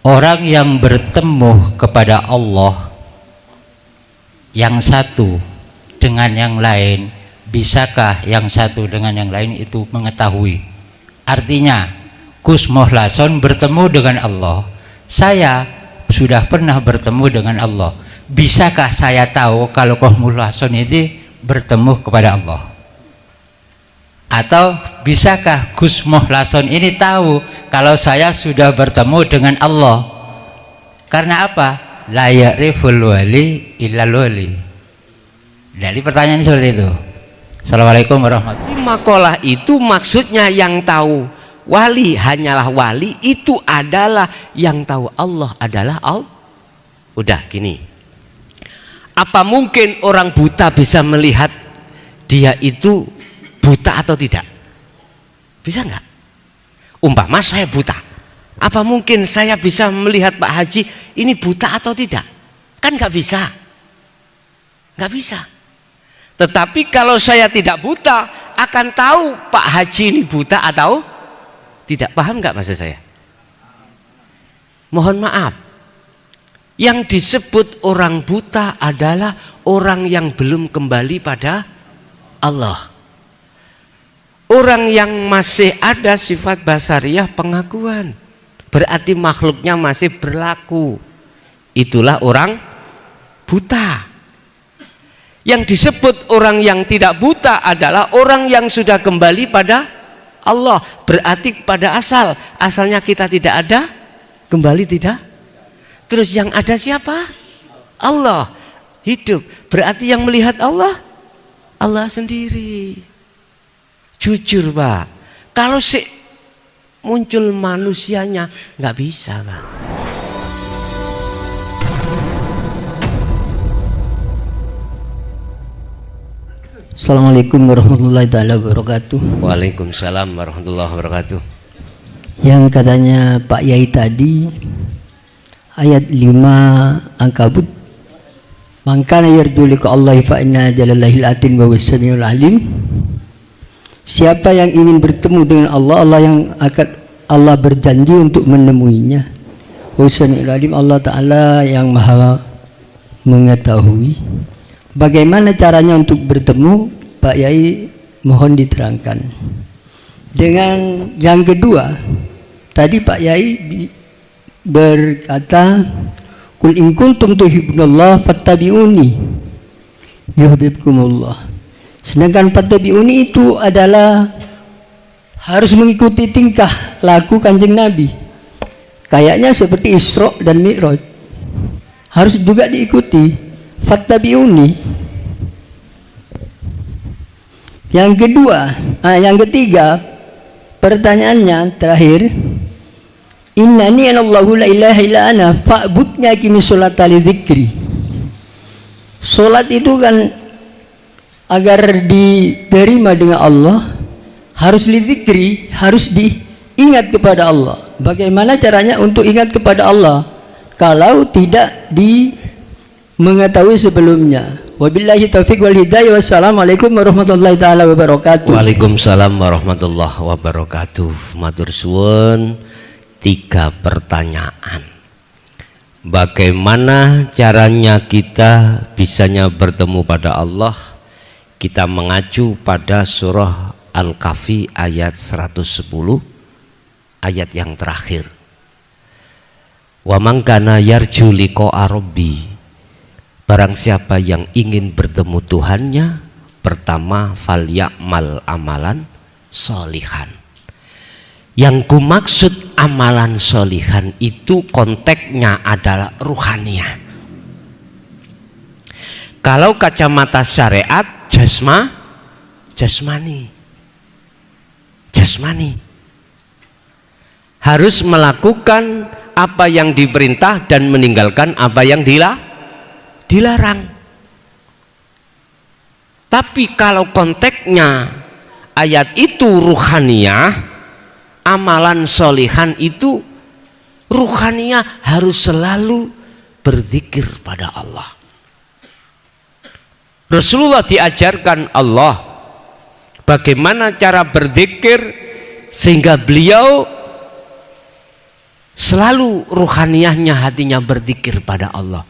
Orang yang bertemu kepada Allah yang satu dengan yang lain, bisakah yang satu dengan yang lain itu mengetahui? Artinya Gus Mohlason bertemu dengan Allah, saya sudah pernah bertemu dengan Allah, bisakah saya tahu kalau Gus Mohlason itu bertemu kepada Allah? Atau bisakah Gus Mohlason ini tahu kalau saya sudah bertemu dengan Allah? Karena apa? La ya'riful wali illal wali. Jadi pertanyaan seperti itu. Assalamualaikum warahmatullahi wabarakatuh. Makalah itu maksudnya yang tahu wali hanyalah wali, itu adalah yang tahu Allah adalah Allah. Udah gini, apa mungkin orang buta bisa melihat dia itu buta atau tidak? Bisa nggak? Umpama saya buta, apa mungkin saya bisa melihat Pak Haji ini buta atau tidak? Kan nggak bisa, nggak bisa. Tetapi kalau saya tidak buta, akan tahu Pak Haji ini buta atau tidak. Paham nggak maksud saya? Mohon maaf, yang disebut orang buta adalah orang yang belum kembali pada Allah. Orang yang masih ada sifat basariyah pengakuan, berarti makhluknya masih berlaku, itulah orang buta. Yang disebut orang yang tidak buta adalah orang yang sudah kembali pada Allah, berarti pada asalnya kita tidak ada, kembali tidak. Terus yang ada siapa? Allah. Hidup, berarti yang melihat Allah, Allah sendiri. Jujur Pak, kalau muncul manusianya nggak bisa Pak. Assalamualaikum warahmatullahi wabarakatuh. Waalaikumsalam warahmatullahi wabarakatuh. Yang katanya Pak Yai tadi, ayat 5 Ankabut, mangkana yarju liqa Allahi fa inna jalallahil atin wa wasamiul alim. Siapa yang ingin bertemu dengan Allah, Allah berjanji untuk menemuinya. Wasamiul alim, Allah Ta'ala yang maha mengetahui. Bagaimana caranya untuk bertemu, Pak Yai mohon diterangkan. Dengan yang kedua, tadi Pak Yai berkata, Kul in kuntum tuhibbunallah fattabi'uni yuhibbukumullah. Sedangkan fattabi'uni itu adalah harus mengikuti tingkah laku Kanjeng Nabi. Kayaknya seperti Isra dan Mi'raj, harus juga diikuti. Fattabi'uni. Yang ketiga, pertanyaannya terakhir, innani anallahu la ilaha illa ana fa'budni aqimi sholata li dzikri. Salat itu kan agar diterima dengan Allah harus li dzikri, harus diingat kepada Allah. Bagaimana caranya untuk ingat kepada Allah kalau tidak mengetahui sebelumnya? Wabillahi taufiq wal hidayah. Wassalamualaikum warahmatullahi taala wabarakatuh. Waalaikumsalam warahmatullahi wabarakatuh. Matur suwun. 3 pertanyaan. Bagaimana caranya kita bisanya bertemu pada Allah? Kita mengacu pada surah Al-Kahfi ayat 110, ayat yang terakhir. Wa man kana yarju liqa'a rabbi. Barang siapa yang ingin bertemu Tuhannya, pertama falyamal amalan sholihan. Yang kumaksud amalan sholihan itu konteksnya adalah ruhaniyah. Kalau kacamata syariat jasmani. Harus melakukan apa yang diperintah dan meninggalkan apa yang dilarang. Tapi kalau konteksnya ayat itu ruhaniyah, amalan sholihan itu ruhaniyah, harus selalu berzikir pada Allah. Rasulullah diajarkan Allah bagaimana cara berzikir sehingga beliau selalu ruhaniyahnya hatinya berzikir pada Allah.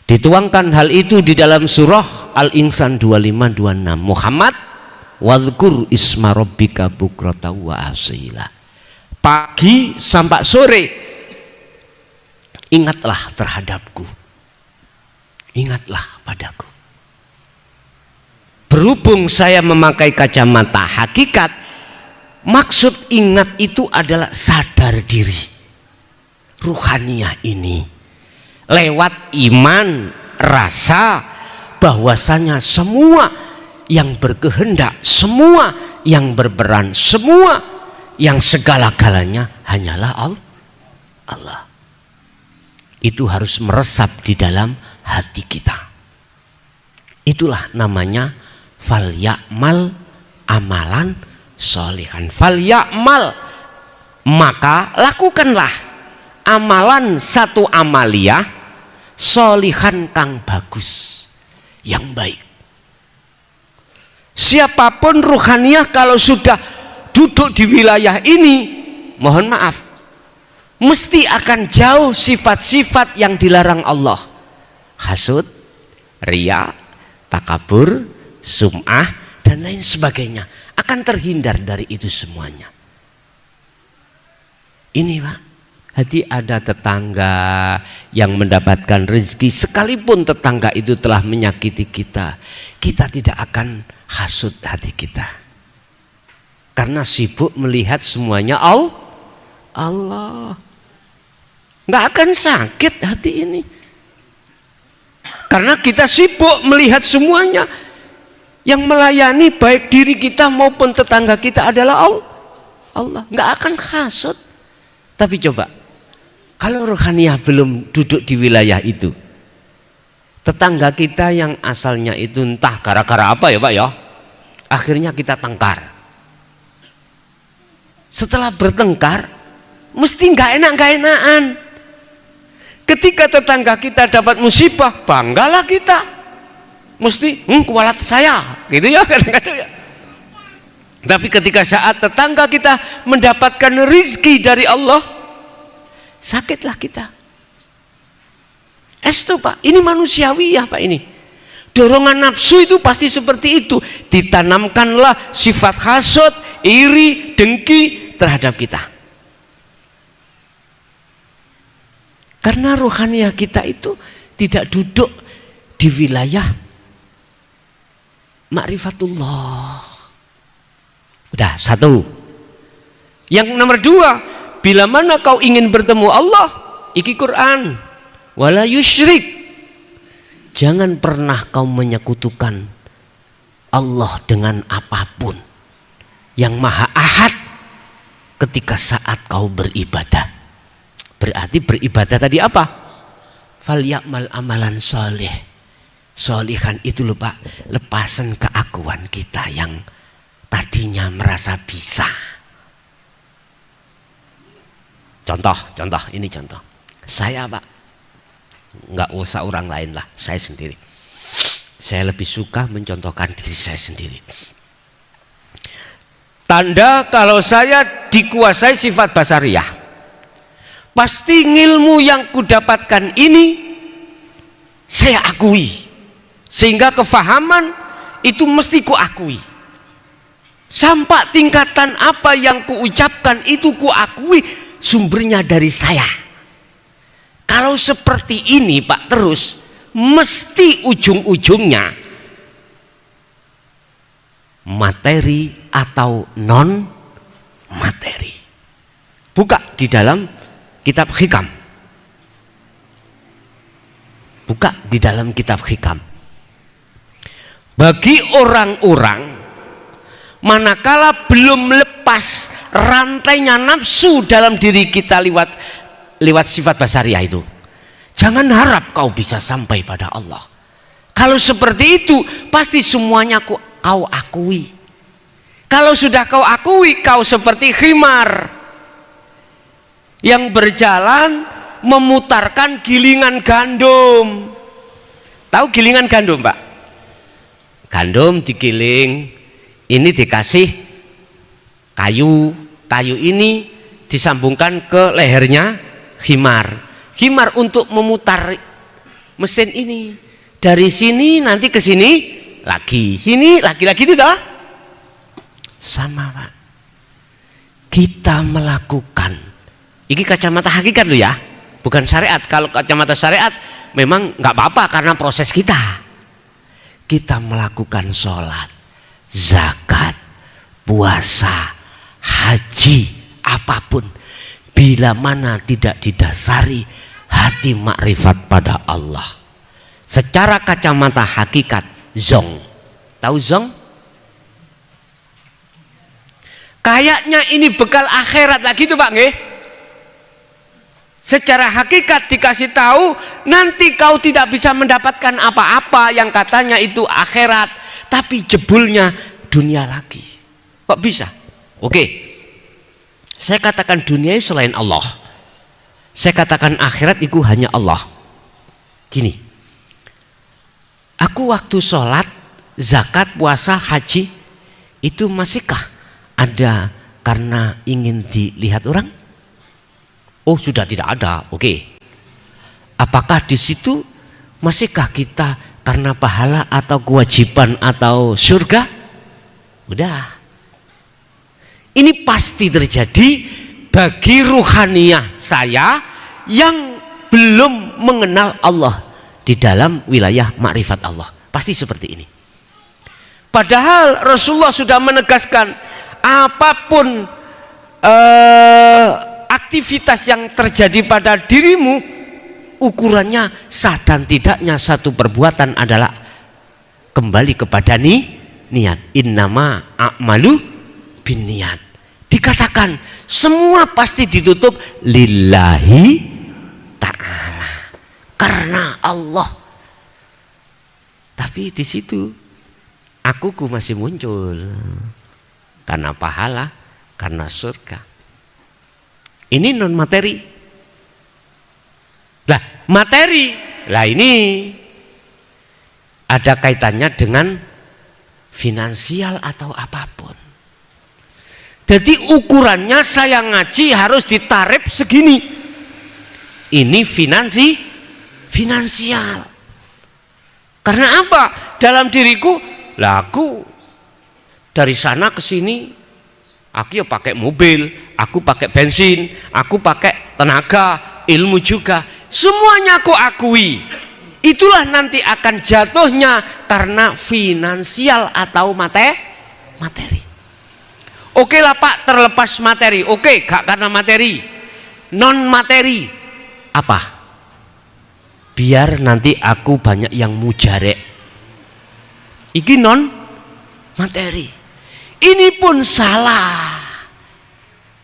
Dituangkan hal itu di dalam surah Al-Insan 25-26. Muhammad wadhkur isma rabbika bukrata wa asila. Pagi sampai sore ingatlah terhadapku, ingatlah padaku. Berhubung saya memakai kacamata hakikat, maksud ingat itu adalah sadar diri. Ruhaniyah ini lewat iman, rasa bahwasanya semua yang berkehendak, semua yang berperan, semua yang segala-galanya hanyalah Allah. Itu harus meresap di dalam hati kita. Itulah namanya fal ya'mal amalan sholihan. Fal ya'mal, maka lakukanlah amalan satu amaliyah sholihan kang bagus, yang baik. Siapapun ruhaniyah kalau sudah duduk di wilayah ini, mohon maaf, mesti akan jauh sifat-sifat yang dilarang Allah. Hasud, riya, takabur, sum'ah, dan lain sebagainya. Akan terhindar dari itu semuanya. Ini Pak, hati ada tetangga yang mendapatkan rezeki, sekalipun tetangga itu telah menyakiti kita, kita tidak akan hasud hati kita. Karena sibuk melihat semuanya Allah. Nggak akan sakit hati ini. Karena kita sibuk melihat semuanya. Yang melayani baik diri kita maupun tetangga kita adalah Allah. Nggak akan hasud. Tapi coba, kalau ruhaniyah belum duduk di wilayah itu, tetangga kita yang asalnya itu entah gara-gara apa ya Pak ya, akhirnya kita tengkar. Setelah bertengkar, mesti nggak enak-enakan. Ketika tetangga kita dapat musibah, banggalah kita. Mesti kualat saya, gitu ya kadang-kadang ya. Tapi ketika saat tetangga kita mendapatkan rezeki dari Allah, sakitlah kita. Itu Pak, ini manusiawi ya Pak ini. Dorongan nafsu itu pasti seperti itu. Ditanamkanlah sifat hasud, iri, dengki terhadap kita. Karena ruhaniyah kita itu tidak duduk di wilayah ma'rifatullah. Udah satu. Yang nomor dua, bila mana kau ingin bertemu Allah, iki Quran, wala yusyrik, jangan pernah kau menyekutukan Allah dengan apapun yang maha ahad ketika saat kau beribadah. Berarti beribadah tadi apa? Fal ya'mal amalan soleh. Solihan itu loh Pak, lepasan keakuan kita yang tadinya merasa bisa. Contoh, ini contoh. Saya Pak, nggak usah orang lain lah, saya sendiri. Saya lebih suka mencontohkan diri saya sendiri. Tanda kalau saya dikuasai sifat basariyah, pasti ilmu yang kudapatkan ini saya akui. Sehingga kefahaman itu mesti kuakui. Sampai tingkatan apa yang kuucapkan itu kuakui sumbernya dari saya. Kalau seperti ini Pak terus, mesti ujung-ujungnya materi atau non materi. Buka di dalam kitab hikam. Buka di dalam kitab hikam. Bagi orang-orang manakala belum lepas rantainya nafsu dalam diri kita lewat sifat basariah itu, jangan harap kau bisa sampai pada Allah. Kalau seperti itu pasti semuanya kau akui. Kalau sudah kau akui, kau seperti khimar yang berjalan memutarkan gilingan gandum. Tahu gilingan gandum Pak? Gandum digiling, ini dikasih kayu ini disambungkan ke lehernya khimar. Khimar untuk memutar mesin ini. Dari sini nanti ke sini lagi. Sini lagi-lagi itu toh? Sama Pak. Kita melakukan. Ini kacamata hakikat loh ya. Bukan syariat. Kalau kacamata syariat memang nggak apa-apa karena proses kita. Kita melakukan sholat, zakat, puasa, haji, apapun, bila mana tidak didasari hati makrifat pada Allah. Secara kacamata hakikat, zong. Tahu zong? Kayaknya ini bekal akhirat lagi tuh Pak nggih. Secara hakikat dikasih tahu nanti kau tidak bisa mendapatkan apa-apa yang katanya itu akhirat, tapi jebulnya dunia lagi. Kok bisa? Oke. Saya katakan dunia selain Allah. Saya katakan akhirat itu hanya Allah. Gini. Aku waktu sholat, zakat, puasa, haji itu masihkah ada karena ingin dilihat orang? Oh, sudah tidak ada. Oke. Apakah di situ masihkah kita karena pahala atau kewajiban atau surga? Udah. Ini pasti terjadi bagi ruhaniyah saya yang belum mengenal Allah di dalam wilayah makrifat Allah. Pasti seperti ini. Padahal Rasulullah sudah menegaskan apapun aktivitas yang terjadi pada dirimu, ukurannya sah dan tidaknya satu perbuatan adalah kembali kepada niat. Innama a'malu binniat. Dikatakan semua pasti ditutup lillahi ta'ala, karena Allah. Tapi di situ akuku masih muncul karena pahala, karena surga. Ini non materi. Lah, materi. Lah ini ada kaitannya dengan finansial atau apapun. Jadi ukurannya saya ngaji harus ditarif segini. Ini finansial. Karena apa? Dalam diriku, lah aku dari sana ke sini, aku ya pakai mobil, aku pakai bensin, aku pakai tenaga, ilmu juga. Semuanya aku akui. Itulah nanti akan jatuhnya karena finansial atau materi. Oke lah Pak, terlepas materi. Oke, gak karena materi. Non materi. Apa? Biar nanti aku banyak yang mujarek. Iki non materi. Ini pun salah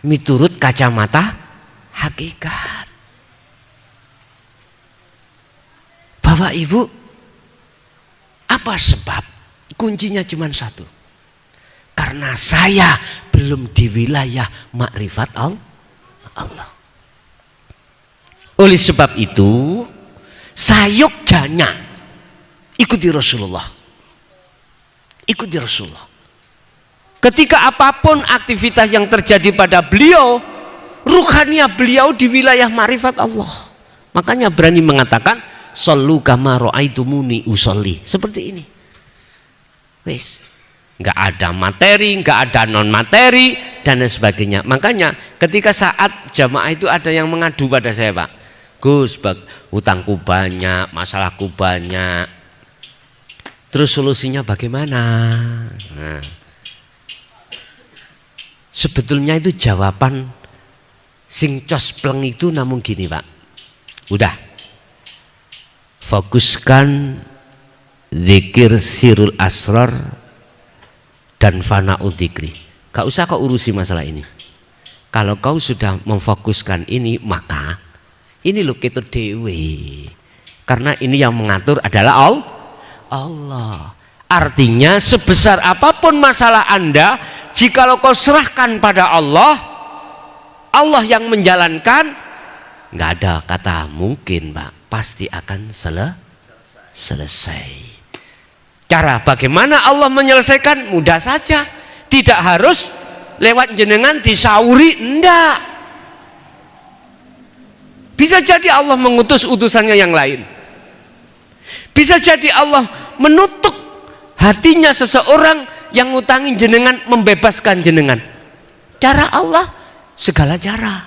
miturut kacamata hakikat. Bapak Ibu, apa sebab? Kuncinya cuma satu. Karena saya belum di wilayah makrifat Allah. Oleh sebab itu, sayukjanya ikuti Rasulullah. Ikuti Rasulullah. Ketika apapun aktivitas yang terjadi pada beliau, ruhania beliau di wilayah makrifat Allah. Makanya berani mengatakan, "Shallu kama ra'aitumuni usolli." Seperti ini. Wes. Nggak ada materi, nggak ada non materi dan lain sebagainya. Makanya ketika saat jamaah itu ada yang mengadu pada saya, Pak, Gus, hutangku banyak, masalahku banyak, terus solusinya bagaimana? Nah, sebetulnya itu jawaban sing cospleng itu namun gini, Pak, udah fokuskan zikir sirul asrar dan fana'ul dzikri. Gak usah kau urusi masalah ini. Kalau kau sudah memfokuskan ini, maka ini lo kita dewe. Karena ini yang mengatur adalah Allah. Artinya sebesar apapun masalah Anda, jikalau kau serahkan pada Allah, Allah yang menjalankan, nggak ada kata mungkin, Pak. Pasti akan selesai. Cara bagaimana Allah menyelesaikan mudah saja, tidak harus lewat jenengan disauri, enggak. Bisa jadi Allah mengutus utusannya yang lain. Bisa jadi Allah menutup hatinya seseorang yang ngutangin jenengan, membebaskan jenengan. Cara Allah segala cara.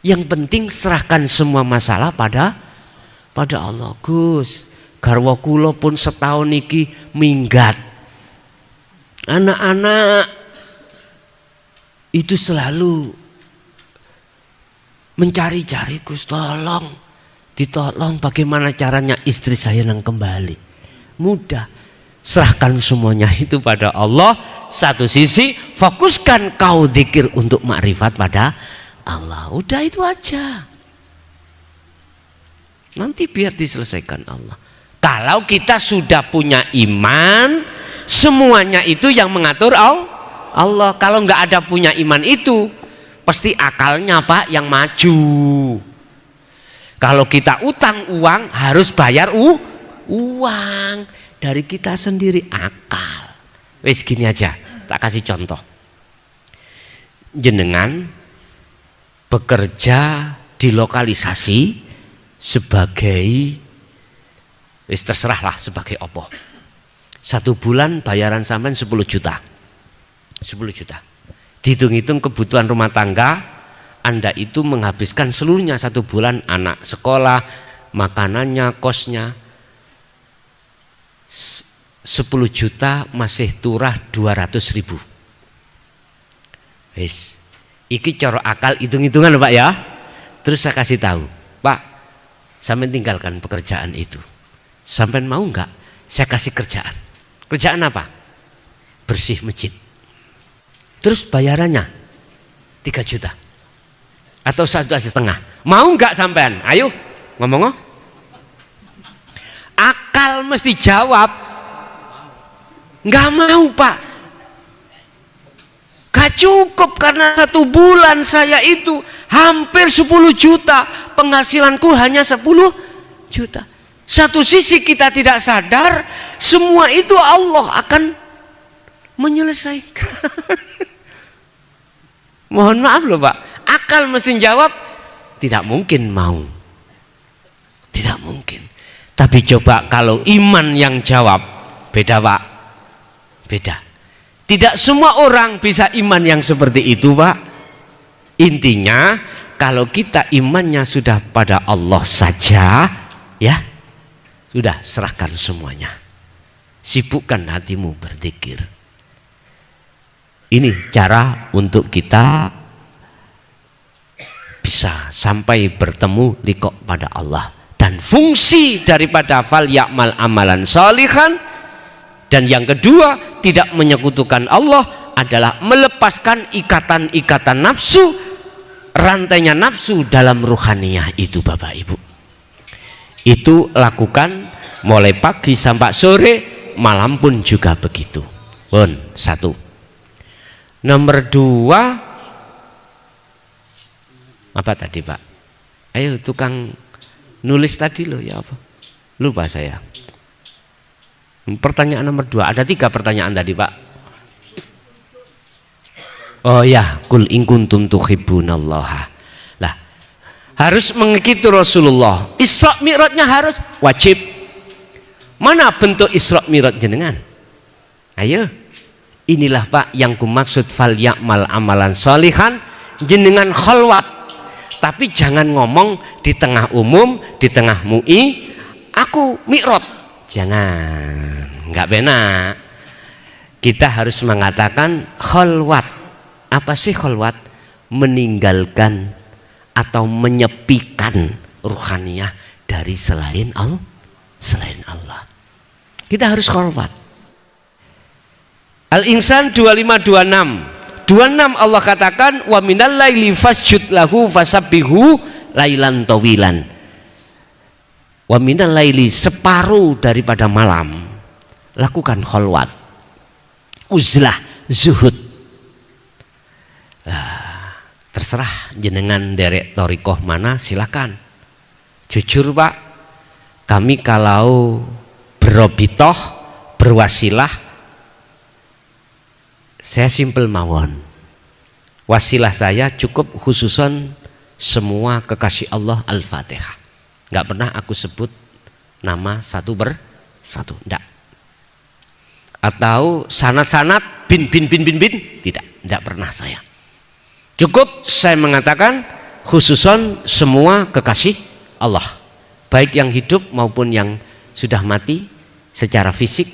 Yang penting serahkan semua masalah pada Allah. Gus, garwa kula pun setahun iki minggat. Anak-anak itu selalu mencari-cari, Gus, ditolong bagaimana caranya istri saya nang kembali. Mudah, serahkan semuanya itu pada Allah. Satu sisi fokuskan kau zikir untuk makrifat pada Allah. Udah itu aja, nanti biar diselesaikan Allah. Kalau kita sudah punya iman, semuanya itu yang mengatur Allah. Kalau nggak ada punya iman itu, pasti akalnya Pak yang maju. Kalau kita utang uang, harus bayar uang dari kita sendiri, akal. Wes gini aja, tak kasih contoh. Jenengan bekerja di lokalisasi sebagai, wes terserahlah sebagai opo. 1 bulan bayaran sampean 10 juta. 10 juta. Dihitung-hitung kebutuhan rumah tangga Anda itu menghabiskan seluruhnya 1 bulan, anak sekolah, makanannya, kosnya. 10 juta masih turah 200.000. Wis, iki cara akal hitung-hitungan Pak ya. Terus saya kasih tahu, Pak, sampean tinggalkan pekerjaan itu. Sampean mau enggak? Saya kasih kerjaan. Kerjaan apa? Bersih masjid. Terus bayarannya 3 juta atau 1,5. Mau enggak sampean? Ayo ngomong. Akal mesti jawab enggak mau Pak. Gak cukup karena 1 bulan saya itu hampir 10 juta. Penghasilanku hanya 10 juta. Satu sisi kita tidak sadar, semua itu Allah akan menyelesaikan. Mohon maaf loh Pak, akal mesti jawab tidak mungkin mau, tidak mungkin. Tapi coba kalau iman yang jawab, beda Pak, beda. Tidak semua orang bisa iman yang seperti itu Pak. Intinya kalau kita imannya sudah pada Allah saja, ya sudah, serahkan semuanya. Sibukkan hatimu berzikir. Ini cara untuk kita bisa sampai bertemu liqa pada Allah. Dan fungsi daripada fal ya'mal amalan sholihan, dan yang kedua tidak menyekutukan Allah adalah melepaskan ikatan-ikatan nafsu, rantainya nafsu dalam ruhaniyah itu Bapak Ibu. Itu lakukan mulai pagi sampai sore, malam pun juga begitu. Pun 1. Nomor 2, apa tadi Pak? Ayo tukang nulis tadi loh ya apa? Lupa saya. Pertanyaan nomor 2, ada 3 pertanyaan tadi Pak. Oh ya, kul in kuntum tuhibbunallaha. Lah, harus mengikuti Rasulullah. Isra Mi'rajnya harus wajib. Mana bentuk Isra Mi'raj jenengan? Ayo. Inilah Pak yang kumaksud fal ya'mal amalan sholihan, jenengan khalwat. Tapi jangan ngomong di tengah umum, di tengah MUI, aku mi'raj. Jangan, enggak benar. Kita harus mengatakan khalwat. Apa sih khalwat? Meninggalkan atau menyepikan ruhaniyah dari selain Allah. Kita harus khalwat. Al-Insan 2526 Allah katakan wa minal laili fasjud lahu fasabbihu lailan tawilan. Wa minal laili, separuh daripada malam lakukan khalwat, uzlah, zuhud. Terserah jenengan derek torikoh mana, silakan. Jujur Pak, kami kalau berobitoh, berwasilah, saya simpel mawon. Wasilah saya cukup khususon semua kekasih Allah Al-Fatihah. Nggak pernah aku sebut nama satu persatu, enggak. Atau sanad-sanad bin, tidak pernah saya. Cukup saya mengatakan khususon semua kekasih Allah, baik yang hidup maupun yang sudah mati secara fisik.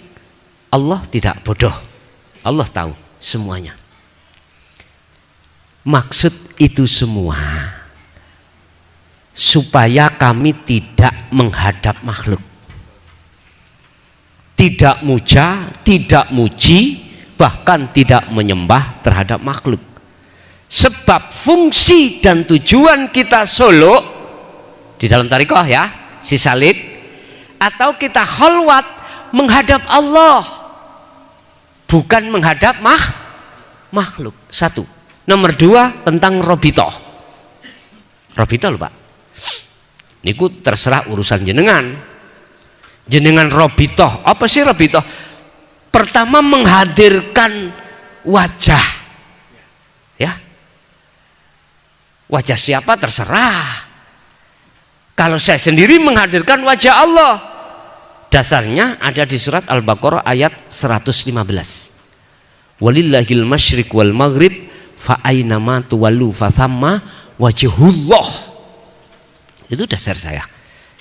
Allah tidak bodoh, Allah tahu semuanya. Maksud itu semua supaya kami tidak menghadap makhluk, tidak muja, tidak muji, bahkan tidak menyembah terhadap makhluk. Sebab fungsi dan tujuan kita suluk di dalam thariqah ya, si salib, atau kita khalwat menghadap Allah, bukan menghadap makhluk. Satu. Nomor dua, tentang robitoh. Robitoh lho Pak, niku terserah urusan jenengan. Jenengan robitoh, apa sih robitoh? Pertama menghadirkan wajah, ya. Wajah siapa terserah. Kalau saya sendiri menghadirkan wajah Allah, dasarnya ada di surat Al-Baqarah ayat 115. Walillahil masyriq wal maghrib fa aynama tuwallu fa thamma wajhullah. Itu dasar saya.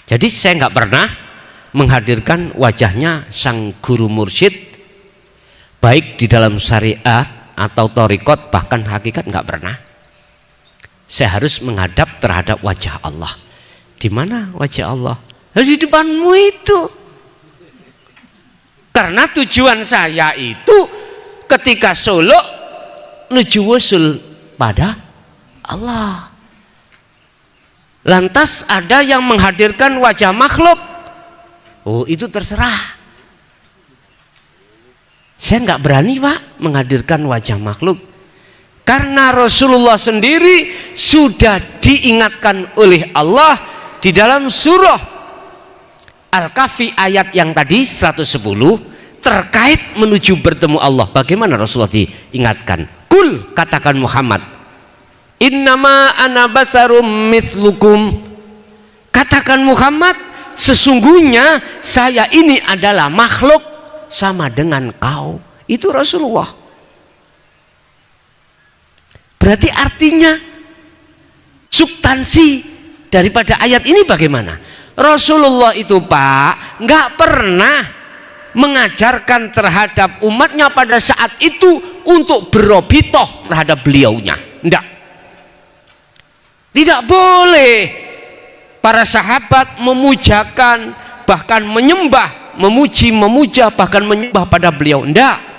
Jadi saya nggak pernah menghadirkan wajahnya sang guru mursyid, baik di dalam syariat atau thariqat, bahkan hakikat nggak pernah. Saya harus menghadap terhadap wajah Allah. Di mana wajah Allah? Di depanmu itu. Karena tujuan saya itu ketika suluk nuju wusul pada Allah. Lantas ada yang menghadirkan wajah makhluk. Oh, itu terserah. Saya nggak berani Pak menghadirkan wajah makhluk. Karena Rasulullah sendiri sudah diingatkan oleh Allah di dalam surah Al-Kahfi ayat yang tadi 110 terkait menuju bertemu Allah. Bagaimana Rasulullah diingatkan? Kul, katakan Muhammad, innama ana basarum mithlukum. Katakan Muhammad, sesungguhnya saya ini adalah makhluk sama dengan kau. Itu Rasulullah. Berarti artinya substansi daripada ayat ini bagaimana? Rasulullah itu Pak nggak pernah mengajarkan terhadap umatnya pada saat itu untuk berobitoh terhadap beliaunya. Enggak. Tidak boleh para sahabat memujakan, bahkan menyembah, memuji, memuja, bahkan menyembah pada beliau. Enggak.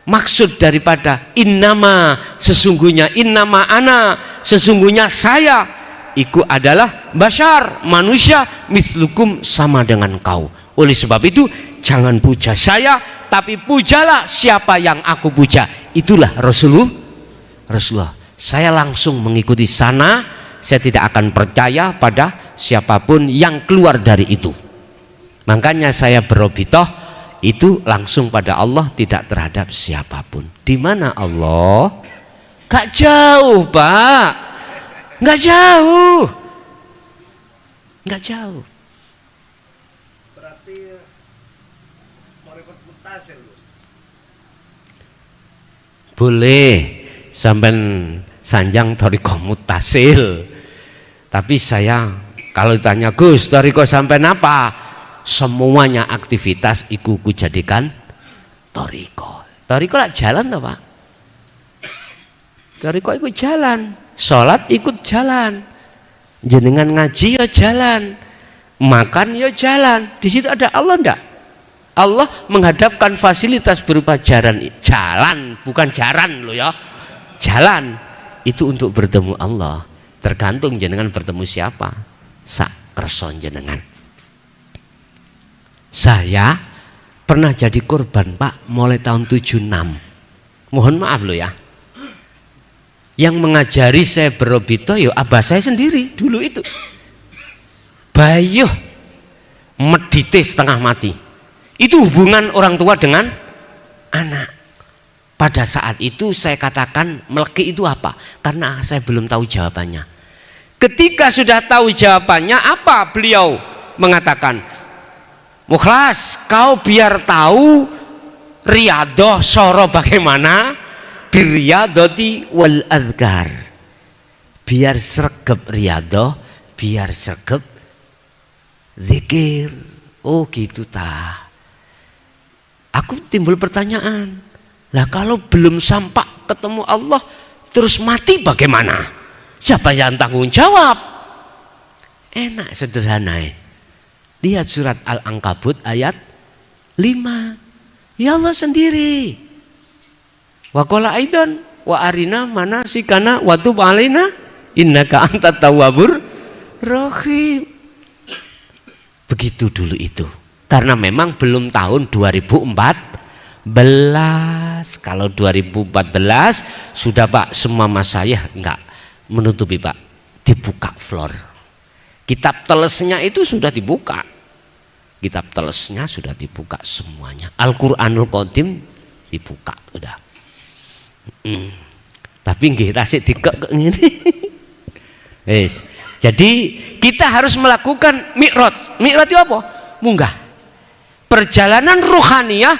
Maksud daripada innama, sesungguhnya, innama ana, sesungguhnya saya, iku adalah basyar, manusia, mislukum, sama dengan kau. Oleh sebab itu jangan puja saya, tapi pujalah siapa yang aku puja. Itulah Rasulullah. Saya langsung mengikuti sana. Saya tidak akan percaya pada siapapun yang keluar dari itu. Makanya saya berobitoh itu langsung pada Allah, tidak terhadap siapapun. Di mana Allah? Gak jauh Pak, gak jauh, gak jauh. Berarti thariqat muttasil. Boleh sampai sanjang thariqah muttasil. Tapi saya kalau ditanya Gus, thariqah sampai apa? Semuanya aktivitas iku ku jadikan thariqah. Thariqah lah jalan toh Pak. Thariqah ikut jalan, sholat ikut jalan, jenengan ngaji ya jalan, makan ya jalan. Di situ ada Allah enggak? Allah menghadapkan fasilitas berupa jalan, bukan jaran loh ya, jalan itu untuk bertemu Allah. Tergantung jenengan bertemu siapa. Sak kerson jenengan. Saya pernah jadi korban Pak mulai tahun 76. Mohon maaf loh ya. Yang mengajari saya berobito ya abah saya sendiri dulu itu. Bayuh medite setengah mati. Itu hubungan orang tua dengan anak. Pada saat itu saya katakan meleki itu apa? Karena saya belum tahu jawabannya. Ketika sudah tahu jawabannya, apa beliau mengatakan? Mukhlas, kau biar tahu riyadhah soro bagaimana birriyadhati wal adhkar. Biar sregep riyadhah, biar sregep zikir. Oh gitu tah. Aku timbul pertanyaan. Lah kalau belum sampai ketemu Allah terus mati bagaimana? Siapa yang tanggung jawab? Enak sederhana. Lihat surat Al-Ankabut ayat 5. Ya Allah sendiri. Wa qala aidan wa arina manasikana wa tub alaina innaka antat tawwabur rahim. Begitu dulu itu. Karena memang belum tahun 2014. Kalau 2014 sudah Pak, semua masyayikh enggak menutupi Pak, dibuka floor. Kitab telesnya itu sudah dibuka. Kitab telesnya sudah dibuka semuanya. Al-Qur'anul Qadim dibuka udah. Tapi nggih tasik dikek ngene. Wis. Jadi kita harus melakukan mi'raj. Mi'raj itu apa? Munggah. Perjalanan ruhaniyah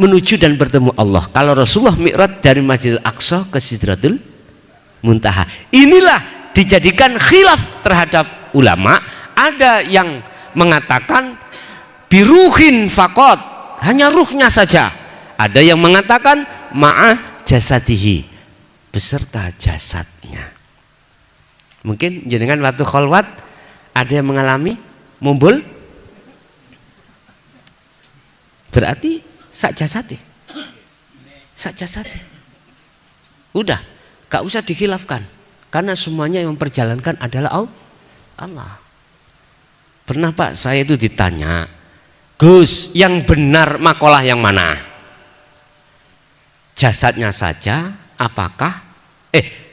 menuju dan bertemu Allah. Kalau Rasulullah mi'raj dari Masjidil Aqsa ke Sidratul Muntaha. Inilah dijadikan khilaf terhadap ulama. Ada yang mengatakan biruhin fakot, hanya ruhnya saja. Ada yang mengatakan ma'ah jasadihi, beserta jasadnya. Mungkin jenengan waktu kholwat ada yang mengalami mumbul, berarti sak jasadi, sak jasadi. Udah, gak usah dikhilafkan, karena semuanya yang memperjalankan adalah Allah. Pernah Pak saya itu ditanya, Gus, yang benar makalah yang mana? Jasadnya saja apakah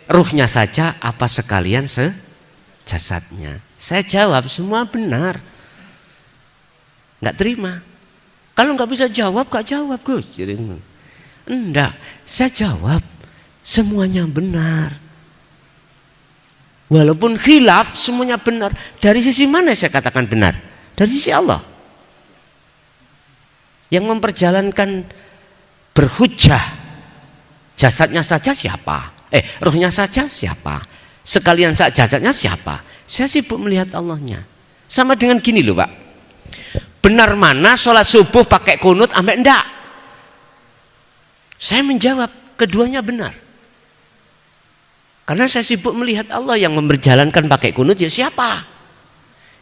ruhnya saja apa sekalian sejasadnya? Saya jawab semua benar. Nggak terima. Kalau nggak bisa jawab, gak jawab Gus. Jadi enggak, saya jawab semuanya benar. Walaupun khilaf, semuanya benar. Dari sisi mana saya katakan benar? Dari sisi Allah. Yang memperjalankan berhujjah, jasadnya saja siapa? Ruhnya saja siapa? Sekalian jasadnya siapa? Saya sibuk melihat Allahnya. Sama dengan gini loh Pak. Benar mana sholat subuh pakai kunut ambek enggak? Saya menjawab keduanya benar. Karena saya sibuk melihat Allah. Yang memperjalankan pakai kunut ya siapa?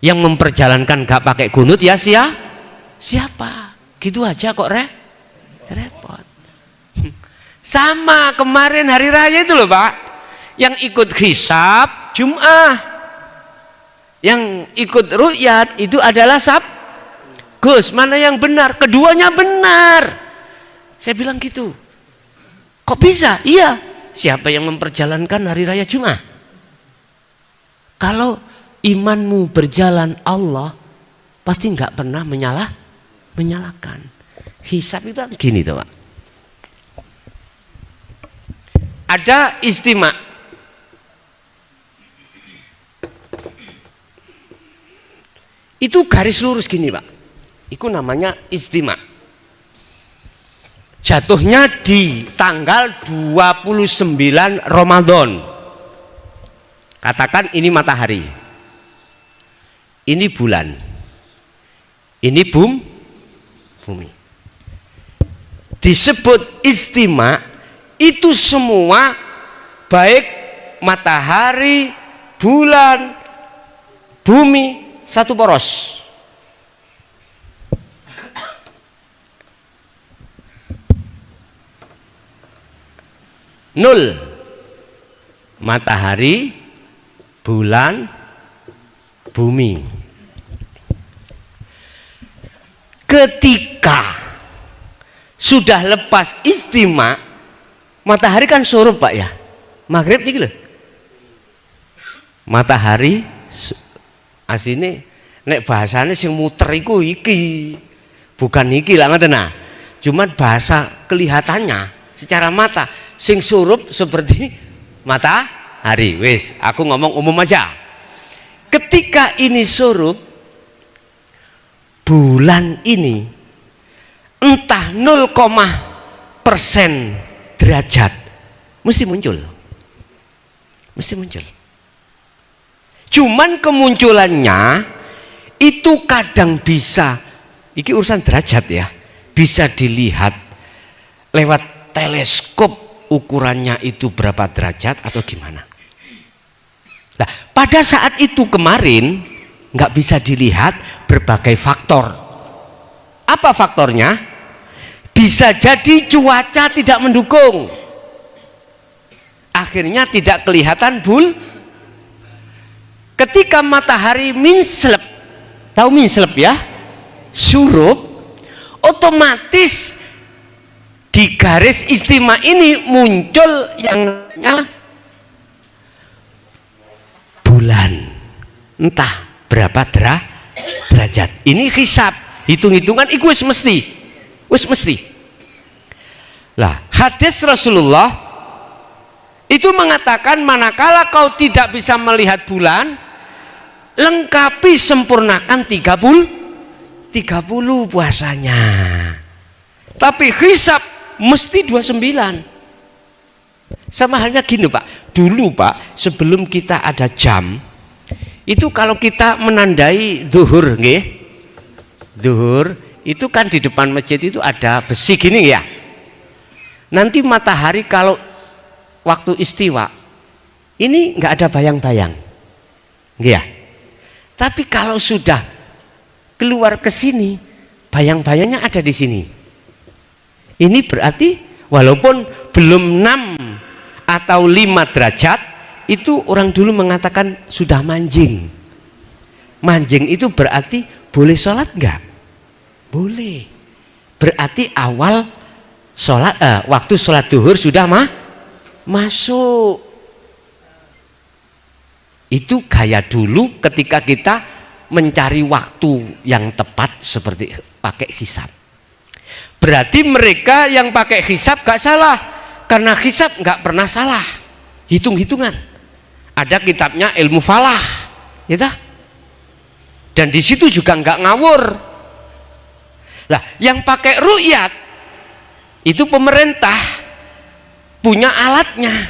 Yang memperjalankan gak pakai kunut ya siapa? Gitu aja kok repot. Sama kemarin hari raya itu loh Pak. Yang ikut hisab Jum'ah, yang ikut ru'yat itu adalah Gus, mana yang benar? Keduanya benar. Saya bilang gitu. Kok bisa? Iya. Siapa yang memperjalankan hari raya Jum'ah? Kalau imanmu berjalan Allah, pasti nggak pernah menyalahkan. Hisab itu gini tuh Pak. Ada istima. Itu garis lurus gini Pak. Itu namanya istima. Jatuhnya di tanggal 29 Ramadan. Katakan ini matahari, ini bulan, ini bumi. Disebut istima. Itu semua baik matahari, bulan, bumi satu poros. Nol. Matahari, bulan, bumi. Ketika sudah lepas istima, matahari kan surup Pak ya. Maghrib iki lho. Matahari asine nek bahasane sing muter iku iki. Bukan iki lah ngoten nah. Cuman bahasa kelihatannya secara mata sing surup seperti matahari. Wis, aku ngomong umum aja. Ketika ini surup, bulan ini entah 0,% derajat mesti muncul. Mesti muncul. Cuman kemunculannya itu kadang bisa, ini urusan derajat ya, bisa dilihat lewat teleskop, ukurannya itu berapa derajat atau gimana. Nah, pada saat itu kemarin nggak bisa dilihat berbagai faktor. Apa faktornya? Bisa jadi cuaca tidak mendukung, akhirnya tidak kelihatan ketika matahari minslep, tahu minslep ya, surup, otomatis di garis istimewa ini muncul yang namanya bulan, entah berapa derajat. Ini hisab, hitung-hitungan itu wis mesti. Lah, hadis Rasulullah itu mengatakan manakala kau tidak bisa melihat bulan, lengkapi sempurnakan 30 puasanya. Tapi hisab mesti 29. Sama halnya gini Pak, dulu Pak, sebelum kita ada jam, itu kalau kita menandai zuhur nggih, zuhur itu kan di depan masjid itu ada besi gini ya. Nanti matahari kalau waktu istiwa ini nggak ada bayang-bayang, ya. Tapi kalau sudah keluar ke sini, bayang-bayangnya ada di sini. Ini berarti walaupun belum 6 atau 5 derajat, itu orang dulu mengatakan sudah manjing. Manjing itu berarti boleh sholat nggak? Boleh. Berarti awal sholat, waktu sholat duhur sudah masuk. Itu gaya dulu ketika kita mencari waktu yang tepat seperti pakai hisab. Berarti mereka yang pakai hisab gak salah, karena hisab gak pernah salah, hitung-hitungan. Ada kitabnya ilmu falah, ya, dan di situ juga gak ngawur. Lah, yang pakai ru'yat itu pemerintah punya alatnya,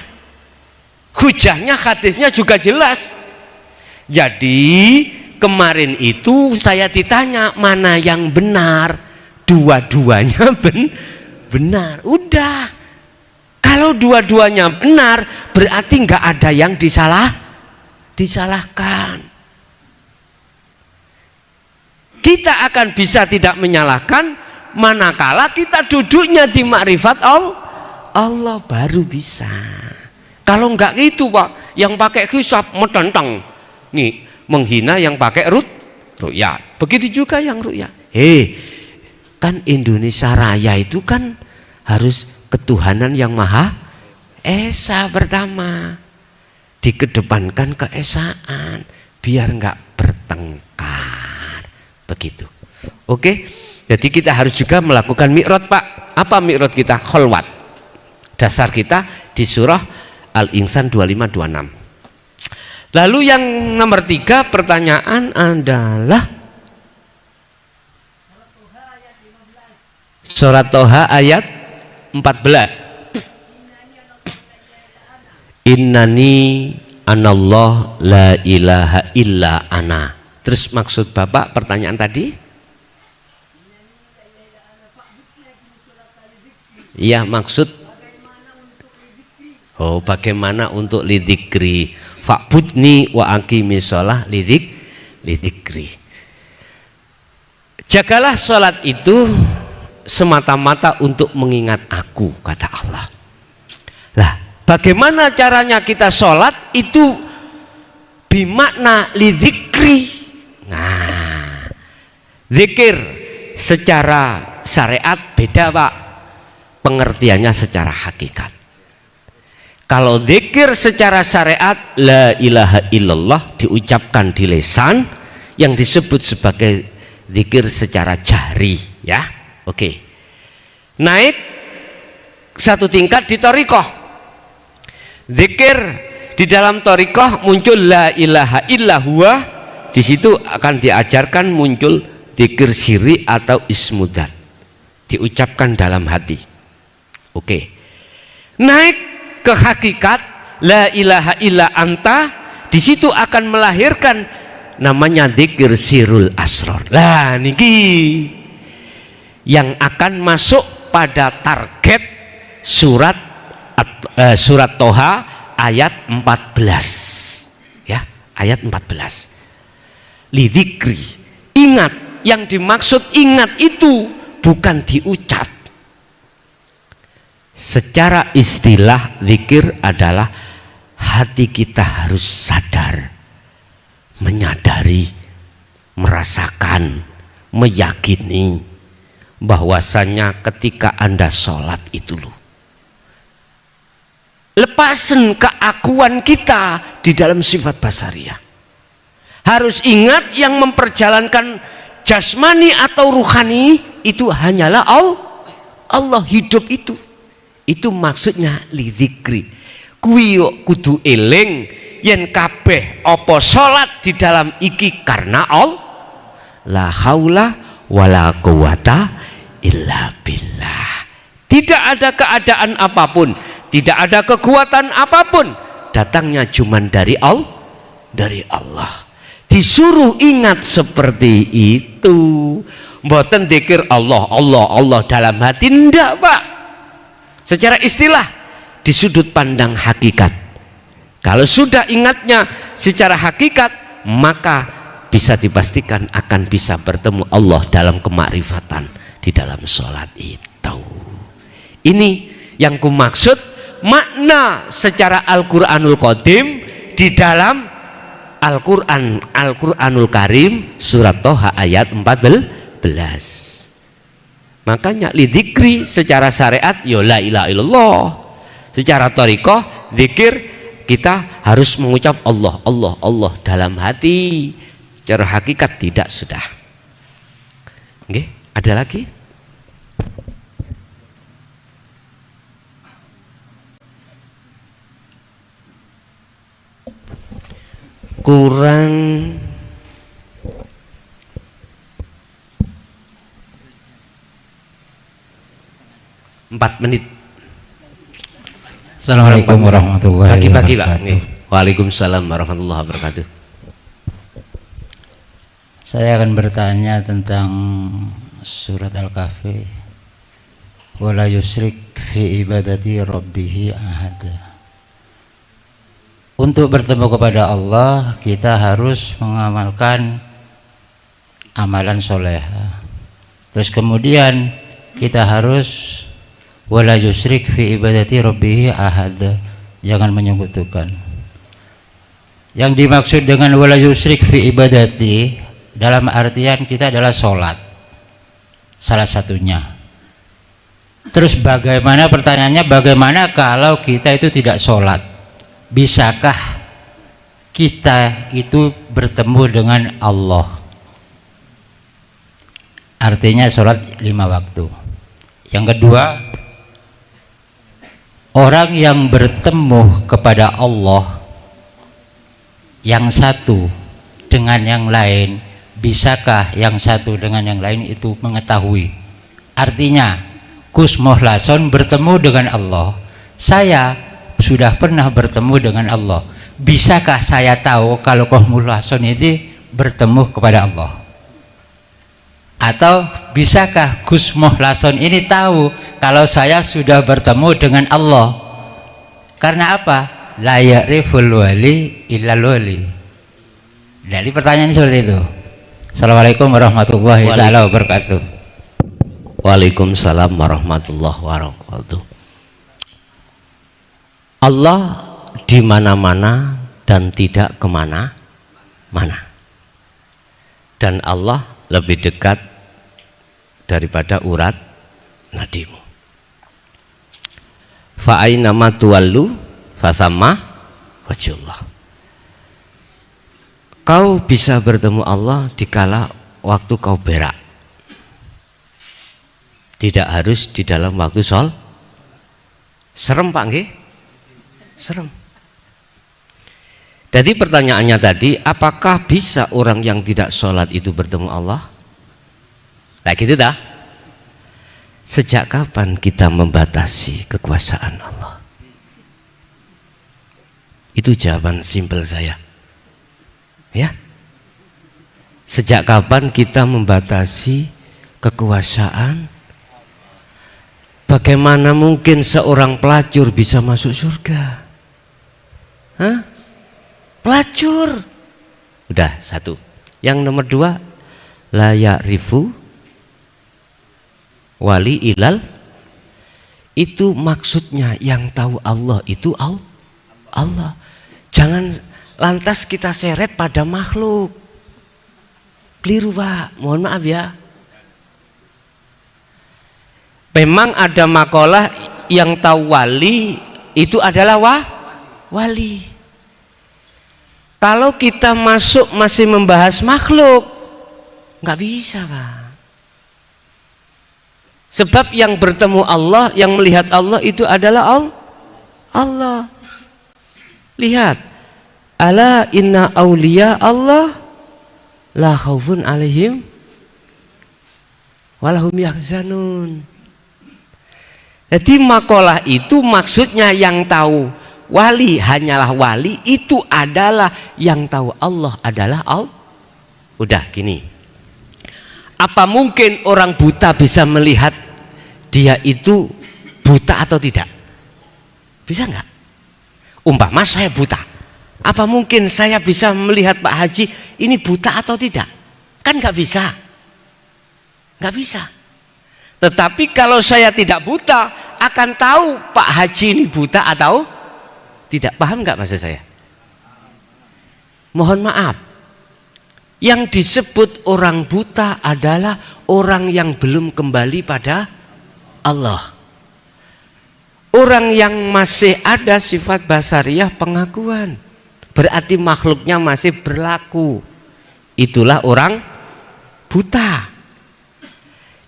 hujahnya, hadisnya juga jelas. Jadi kemarin itu saya ditanya mana yang benar, dua-duanya benar. Udah, kalau dua-duanya benar berarti nggak ada yang disalahkan. Kita akan bisa tidak menyalahkan manakala kita duduknya di makrifat Allah, baru bisa. Kalau nggak gitu Pak, yang pakai hisab metenteng nih, menghina yang pakai ru'yat. Begitu juga yang ru'yat. Kan Indonesia Raya itu kan harus ketuhanan yang Maha Esa pertama, dikedepankan keesaan biar nggak bertengkar, begitu. Oke, jadi kita harus juga melakukan mi'raj Pak. Apa mi'raj kita? Kholwat. Dasar kita di surah Al-Insan 25-26. Lalu yang nomor 3 pertanyaan adalah Surat Toha ayat 14. Innani anallah la ilaha illa ana. Terus maksud Bapak pertanyaan tadi? Iya, maksud bagaimana untuk lidzikri, fa'budni wa aqimi shalah lidzikri. Jagalah salat itu semata-mata untuk mengingat aku, kata Allah. Lah, bagaimana caranya kita sholat itu bimakna lidzikri. Nah, zikir secara syariat beda Pak, pengertiannya secara hakikat. Kalau zikir secara syariat la ilaha illallah diucapkan di lisan, yang disebut sebagai zikir secara jahri, ya. Oke. Naik satu tingkat di thariqah. Zikir di dalam thariqah muncul la ilaha illa huwa, di situ akan diajarkan muncul dzikir sirri atau ismudat, diucapkan dalam hati. Oke. Naik ke hakikat la ilaha illa anta, di situ akan melahirkan namanya dzikir sirrul asrar. Lah niki yang akan masuk pada target surat Toha ayat 14 ya, ayat 14. Lidzikri, ingat, yang dimaksud ingat itu bukan diucap. Secara istilah zikir adalah hati kita harus sadar, menyadari, merasakan, meyakini bahwasanya ketika Anda sholat itu loh, lepasan keakuan kita di dalam sifat basariyah. Harus ingat yang memperjalankan jasmani atau ruhani itu hanyalah Allah. Hidup itu maksudnya lidzikri. Kuwi kudu eling yen kabeh apa salat di dalam iki karena Allah. La haula wala quwata illa billah. Tidak ada keadaan apapun, tidak ada kekuatan apapun, datangnya cuman dari Allah. Disuruh ingat seperti itu. Mboten dzikir Allah dalam hati, ndak Pak. Secara istilah di sudut pandang hakikat. Kalau sudah ingatnya secara hakikat, maka bisa dipastikan akan bisa bertemu Allah dalam kemakrifatan di dalam sholat itu. Ini yang kumaksud makna secara Al-Quranul Qadim di dalam Al-Quranul Karim surat Toha ayat 14. Makanya lidzikri secara syariat ya la ilaha illallah. Secara thariqah zikir kita harus mengucap Allah dalam hati. Secara hakikat tidak sudah. Oke, ada lagi? Kurang 4 menit. Assalamualaikum warahmatullahi Bagi-bagi Pak. wabarakatuh. Waalaikumsalam warahmatullahi wabarakatuh. Saya akan bertanya tentang surat Al-Kahfi. Wala yusrik fi ibadati rabbih ahada. Untuk bertemu kepada Allah, kita harus mengamalkan amalan soleha. Terus kemudian kita harus wala yusrik fi ibadati rabbih ahada, jangan menyekutukan. Yang dimaksud dengan wala yusrik fi ibadati dalam artian kita adalah sholat, salah satunya. Terus bagaimana, pertanyaannya bagaimana kalau kita itu tidak sholat? Bisakah kita itu bertemu dengan Allah? Artinya sholat 5 waktu. Yang kedua, orang yang bertemu kepada Allah, yang satu dengan yang lain, bisakah yang satu dengan yang lain itu mengetahui? Artinya Gus Mohlason bertemu dengan Allah, saya sudah pernah bertemu dengan Allah, bisakah saya tahu kalau Gus Mohlason itu bertemu kepada Allah? Atau bisakah Gus Mohlason ini tahu kalau saya sudah bertemu dengan Allah? Karena apa? La ya'riful wali illal wali. Jadi pertanyaan seperti itu. Assalamualaikum warahmatullahi wabarakatuh. Waalaikumsalam warahmatullahi wabarakatuh. Allah di mana-mana dan tidak kemana-mana. Dan Allah lebih dekat daripada urat nadimu. Fa'ainama tuwallu fasamma wajhullah. Kau bisa bertemu Allah dikala waktu kau berak. Tidak harus di dalam waktu sol. Serem Pak nggih? Serem. Jadi pertanyaannya tadi, apakah bisa orang yang tidak sholat itu bertemu Allah? Nah gitu dah. Sejak kapan kita membatasi kekuasaan Allah? Itu jawaban simpel saya. Ya. Sejak kapan kita membatasi kekuasaan? Bagaimana mungkin seorang pelacur bisa masuk surga? Hah? Pelacur. Udah satu. Yang nomor dua, la ya'rifu wali ilal, itu maksudnya yang tahu Allah itu Allah. Jangan lantas kita seret pada makhluk. Keliru Pak, mohon maaf ya. Memang ada makalah yang tahu wali itu adalah wali. Kalau kita masuk masih membahas makhluk, nggak bisa Pak. Sebab yang bertemu Allah, yang melihat Allah itu adalah Allah. Lihat, ala inna auliya Allah la khaufun alaihim walahum yahzanun. Jadi makalah itu maksudnya yang tahu wali hanyalah wali, itu adalah yang tahu Allah adalah Allah. Udah gini, apa mungkin orang buta bisa melihat dia itu buta atau tidak? Bisa nggak? Umpama saya buta, apa mungkin saya bisa melihat Pak Haji ini buta atau tidak? Kan nggak bisa, nggak bisa. Tetapi kalau saya tidak buta, akan tahu Pak Haji ini buta atau tidak. Paham nggak maksud saya? Mohon maaf, yang disebut orang buta adalah orang yang belum kembali pada Allah. Orang yang masih ada sifat basariyah pengakuan, berarti makhluknya masih berlaku. Itulah orang buta.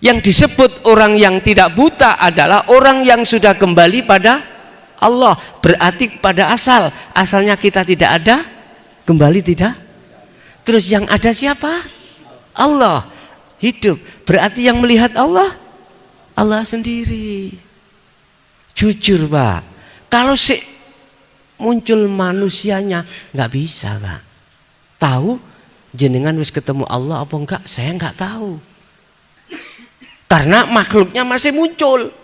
Yang disebut orang yang tidak buta adalah orang yang sudah kembali pada Allah, berarti pada asalnya kita tidak ada, kembali tidak. Terus yang ada siapa? Allah. Hidup, berarti yang melihat Allah sendiri. Jujur Pak, kalau muncul manusianya nggak bisa Pak. Tahu jenengan wis ketemu Allah apa enggak? Saya nggak tahu. Karena makhluknya masih muncul.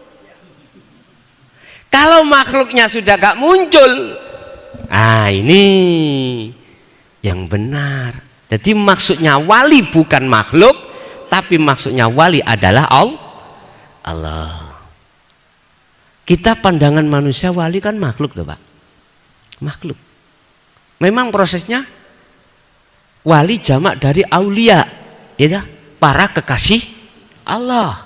Kalau makhluknya sudah gak muncul, ini yang benar. Jadi maksudnya wali bukan makhluk, tapi maksudnya wali adalah Allah. Kita pandangan manusia wali kan makhluk tuh Pak. Makhluk. Memang prosesnya wali jamak dari aulia, ya, para kekasih Allah.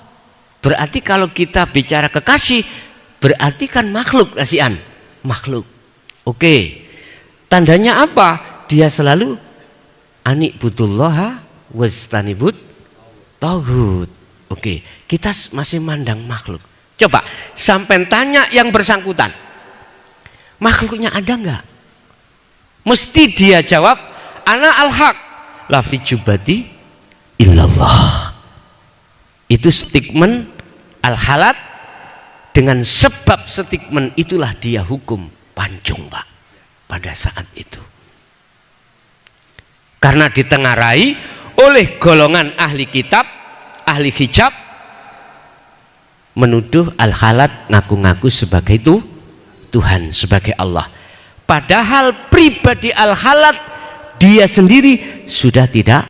Berarti kalau kita bicara kekasih, berarti kan makhluk kasihan, makhluk. Oke. Tandanya apa? Dia selalu anikbudullaha wastanibut taghut. Oke, kita masih mandang makhluk. Coba sampai tanya yang bersangkutan, makhluknya ada enggak? Mesti dia jawab, ana al-haq la fi jubati illallah. Itu statement al-halat, dengan sebab statement itulah dia hukum pancung Pak pada saat itu. Karena ditengarai oleh golongan ahli kitab, ahli hijab, menuduh al-halat ngaku-ngaku sebagai itu Tuhan, sebagai Allah. Padahal pribadi al-halat dia sendiri sudah tidak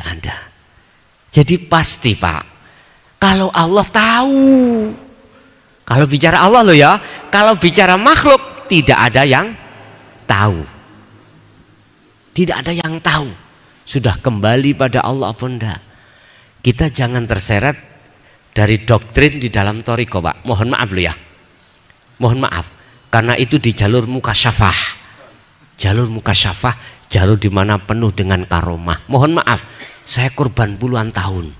ada. Jadi pasti Pak, kalau Allah tahu, kalau bicara Allah loh ya, kalau bicara makhluk tidak ada yang tahu. Tidak ada yang tahu. Sudah kembali pada Allah apa enggak. Kita jangan terseret dari doktrin di dalam thariqah Pak. Mohon maaf loh ya. Mohon maaf. Karena itu di jalur mukasyafah. Jalur mukasyafah, jalur di mana penuh dengan karomah. Mohon maaf. Saya korban puluhan tahun,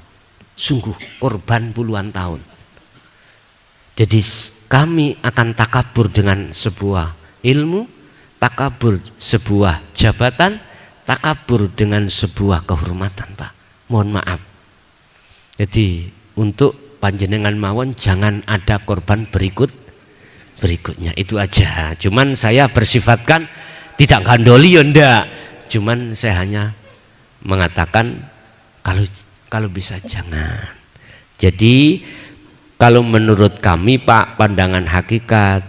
sungguh korban puluhan tahun. Jadi kami akan takabur dengan sebuah ilmu, takabur sebuah jabatan, takabur dengan sebuah kehormatan, Pak. Mohon maaf. Jadi untuk panjenengan mawon jangan ada korban berikutnya, itu aja. Cuman saya bersifatkan tidak gandoli ya ndak. Cuman saya hanya mengatakan kalau bisa jangan. Jadi kalau menurut kami Pak, pandangan hakikat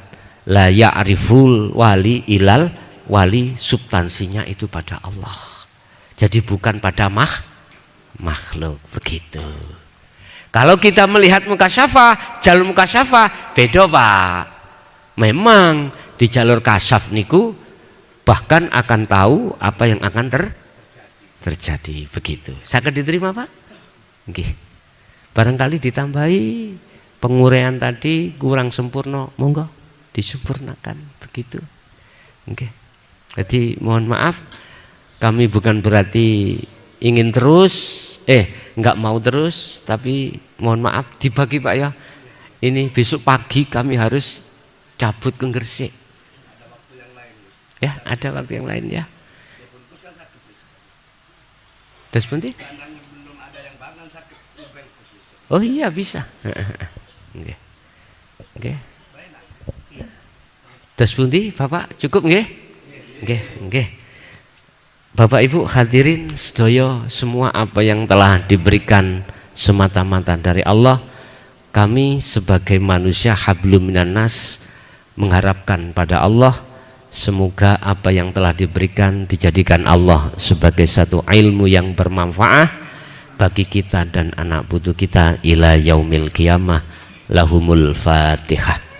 la ya'riful wali ilal wali, substansinya itu pada Allah. Jadi bukan pada makhluk, begitu. Kalau kita melihat mukasyafah, jalur mukasyafah beda Pak. Memang di jalur kasyaf niku bahkan akan tahu apa yang akan terjadi, begitu. Saged diterima Pak? Nggih. Barangkali ditambahi penguraian tadi kurang sempurna, monggo disempurnakan, begitu. Oke. Jadi mohon maaf, kami bukan berarti ingin terus, nggak mau terus, tapi mohon maaf dibagi Pak ya. Ini besok pagi kami harus cabut ke Gresik. Ya, ada waktu yang lain ya. Terus penting? Oh iya bisa. Oke. Oke. Terus pundi Bapak cukup nggih? Nggih, nggih. Bapak Ibu hadirin sedaya, semua apa yang telah diberikan semata-mata dari Allah. Kami sebagai manusia hablum minan nas mengharapkan pada Allah semoga apa yang telah diberikan dijadikan Allah sebagai satu ilmu yang bermanfaat bagi kita dan anak putu kita ila yaumil qiyamah. Lahumul Fatihah.